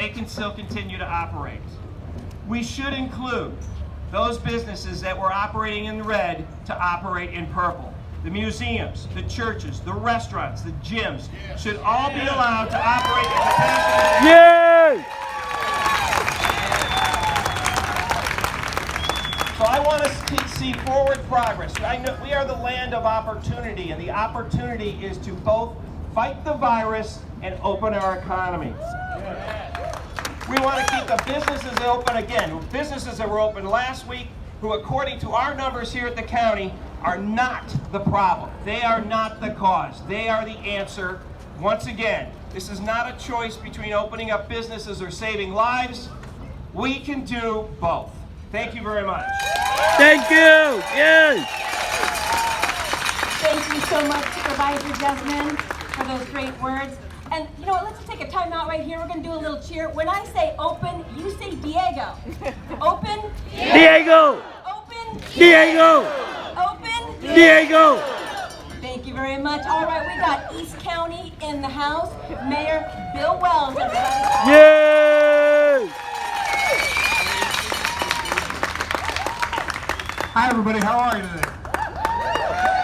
they can still continue to operate. We should include those businesses that were operating in red to operate in purple. The museums, the churches, the restaurants, the gyms should all be allowed to operate at capacity. Yay! So I want to see forward progress. I know we are the land of opportunity, and the opportunity is to both fight the virus and open our economy. We want to keep the businesses open again. Businesses that were open last week, who according to our numbers here at the county, are not the problem. They are not the cause. They are the answer. Once again, this is not a choice between opening up businesses or saving lives. We can do both. Thank you very much. Thank you. Yay! Thank you so much, Supervisor Desmond, for those great words. And you know what, let's take a time out right here. We're going to do a little cheer. When I say open, you say Diego. Open. Diego. Open. Diego. Open. Diego. Thank you very much. All right, we got East County in the house. Mayor Bill Wells, everybody. Yay! Hi everybody, how are you today?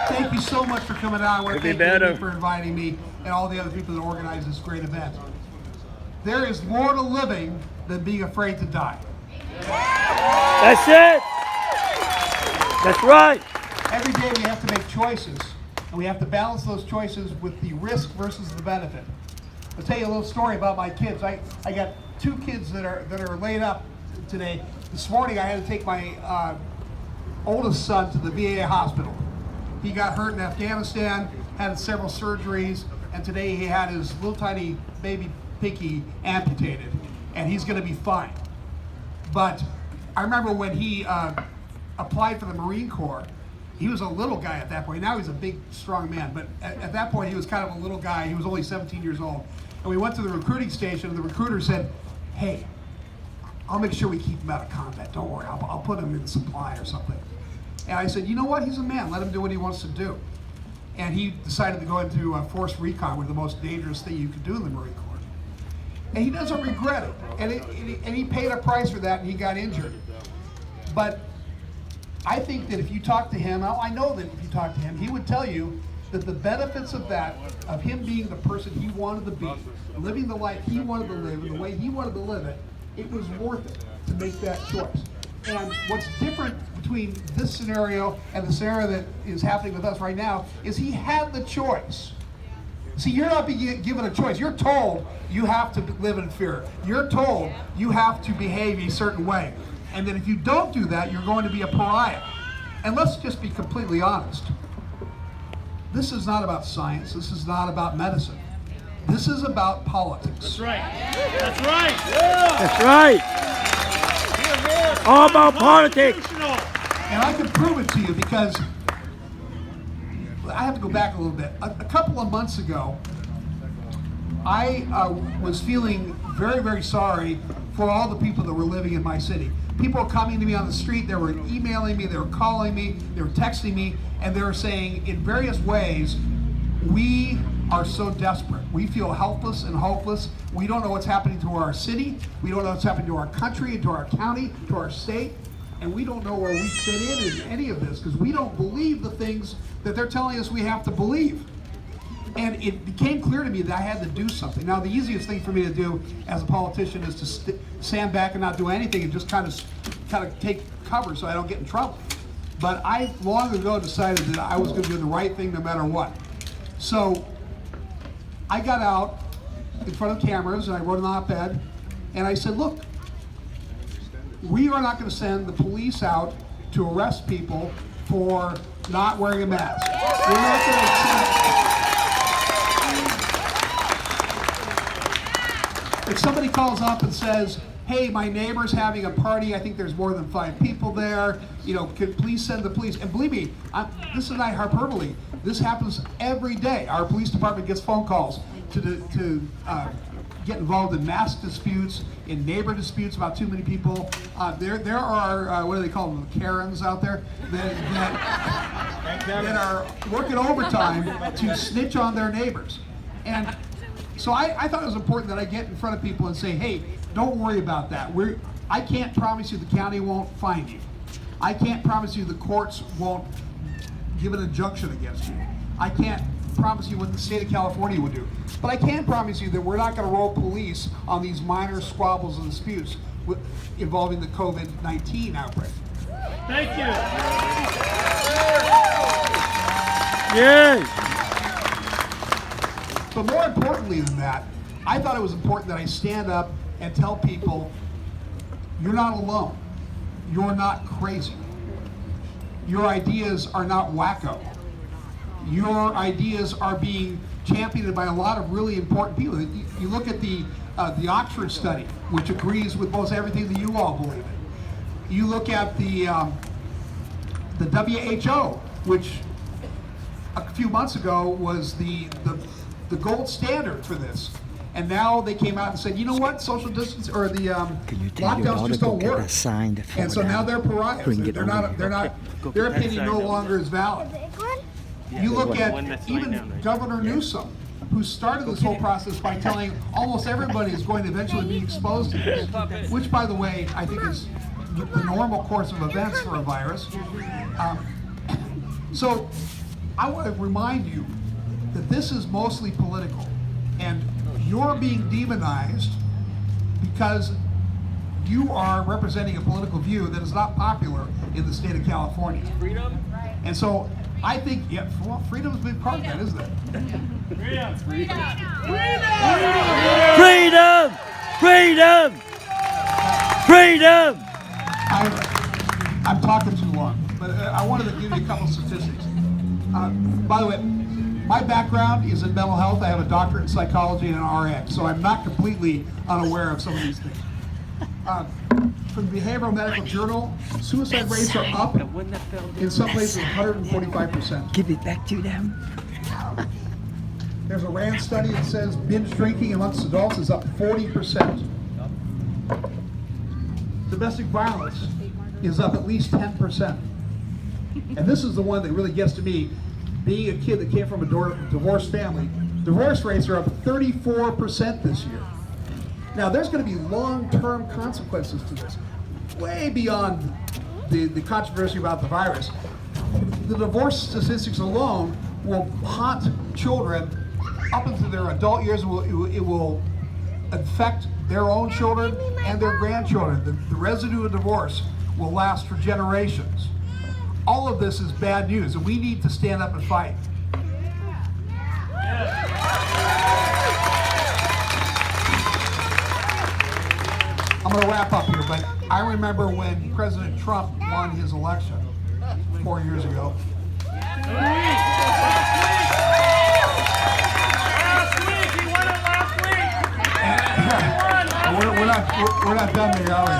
Thank you so much for coming out. I want to thank you for inviting me and all the other people that organized this great event. There is more to living than being afraid to die. That's it. That's right. Every day we have to make choices, and we have to balance those choices with the risk versus the benefit. I'll tell you a little story about my kids. I got two kids that are laid up today. This morning I had to take my oldest son to the VA hospital. He got hurt in Afghanistan, had several surgeries, and today he had his little tiny baby pinky amputated, and he's going to be fine. But I remember when he applied for the Marine Corps, he was a little guy at that point. Now he's a big, strong man, but at that point he was kind of a little guy. He was only 17 years old. And we went to the recruiting station, and the recruiter said, "Hey, I'll make sure we keep him out of combat. Don't worry, I'll put him in supply or something." And I said, "You know what? He's a man. Let him do what he wants to do." And he decided to go into forced recon, which is the most dangerous thing you could do in the Marine Corps. And he doesn't regret it. And he paid a price for that, and he got injured. But I think that if you talk to him, I know that if you talk to him, he would tell you that the benefits of that, of him being the person he wanted to be, living the life he wanted to live, and the way he wanted to live it, it was worth it to make that choice. And what's different between this scenario and the scenario that is happening with us right now is he had the choice. See, you're not being given a choice. You're told you have to live in fear. You're told you have to behave a certain way. And that if you don't do that, you're going to be a pariah. And let's just be completely honest. This is not about science. This is not about medicine. This is about politics. That's right. That's right. That's right. All about politics. And I can prove it to you because I have to go back a little bit. A couple of months ago, I was feeling very, very sorry for all the people that were living in my city. People were coming to me on the street, they were emailing me, they were calling me, they were texting me, and they were saying in various ways, "We are so desperate. We feel helpless and hopeless. We don't know what's happening to our city. We don't know what's happening to our country, to our county, to our state. And we don't know where we fit in any of this because we don't believe the things that they're telling us we have to believe." And it became clear to me that I had to do something. Now, the easiest thing for me to do as a politician is to stand back and not do anything and just kind of take cover so I don't get in trouble. But I long ago decided that I was going to do the right thing no matter what. So I got out in front of cameras and I wrote an op-ed and I said, "Look, we are not going to send the police out to arrest people for not wearing a mask. We're not going to if somebody calls up and says, 'Hey, my neighbor's having a party. I think there's more than 5 people there. You know, could please send the police?'" And believe me, this is not hyperbole. This happens every day. Our police department gets phone calls to get involved in mask disputes, in neighbor disputes about too many people. There are what do they call them? Karens out there that are working overtime to snitch on their neighbors. And So I thought it was important that I get in front of people and say, hey, don't worry about that. I can't promise you the county won't fine you. I can't promise you the courts won't give an injunction against you. I can't promise you what the state of California would do. But I can promise you that we're not going to roll police on these minor squabbles and disputes involving the COVID-19 outbreak. Thank you. Yay! But more importantly than that, I thought it was important that I stand up and tell people, you're not alone. You're not crazy. Your ideas are not wacko. Your ideas are being championed by a lot of really important people. You look at the Oxford study, which agrees with most everything that you all believe in. You look at the WHO, which a few months ago was the gold standard for this. And now they came out and said, you know what, social distance or the lockdowns just don't work. And so now they're pariahs. Their opinion no longer is valid. You look at even Governor Newsom, who started this whole process by telling almost everybody is going to eventually be exposed to this, which, by the way, I think is the normal course of events for a virus. So I want to remind you that this is mostly political, and you're being demonized because you are representing a political view that is not popular in the state of California. Freedom. And so I think, yeah, well, freedom's a big part of that, isn't it? Freedom. Freedom! Freedom! Freedom! I'm talking too long, but I wanted to give you a couple statistics. By the way, my background is in mental health. I have a doctorate in psychology and an RN, so I'm not completely unaware of some of these things. From the Behavioral Medical Journal, suicide rates are up in some places 145%. Give it back to them. There's a RAND study that says binge drinking amongst adults is up 40%. Domestic violence is up at least 10%. And this is the one that really gets to me. Being a kid that came from a divorced family, divorce rates are up 34% this year. Now, there's going to be long-term consequences to this, way beyond the controversy about the virus. The divorce statistics alone will haunt children up into their adult years. It will affect their own children and their grandchildren. The residue of divorce will last for generations. All of this is bad news, and we need to stand up and fight. I'm going to wrap up here, but I remember when President Trump won his election 4 years ago. Last week, he won it last week. We're not done there, are we?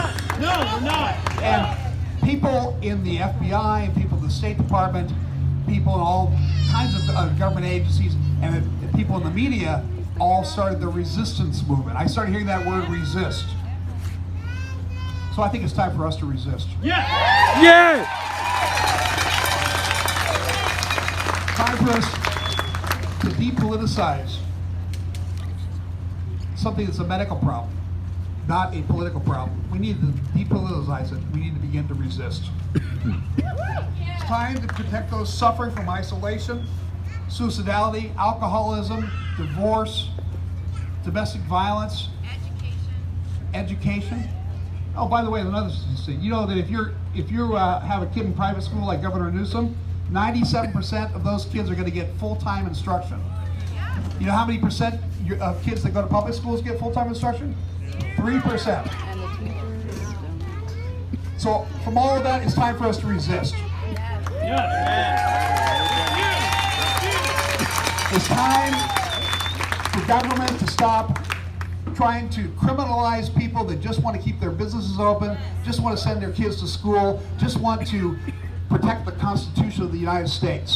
No, we're not. And people in the FBI, and people in the State Department, people in all kinds of government agencies, and people in the media all started the resistance movement. I started hearing that word resist. So I think it's time for us to resist. Yeah. Yeah! Time for us to depoliticize something that's a medical problem, not a political problem. We need to depoliticize it. We need to begin to resist. It's time to protect those suffering from isolation, suicidality, alcoholism, divorce, domestic violence, education. Oh, by the way, another thing. You know that if you have a kid in private school like Governor Newsom, 97% of those kids are going to get full-time instruction. You know how many percent of kids that go to public schools get full-time instruction? 3%. So from all of that, it's time for us to resist. It's time for government to stop trying to criminalize people that just want to keep their businesses open, just want to send their kids to school, just want to protect the Constitution of the United States.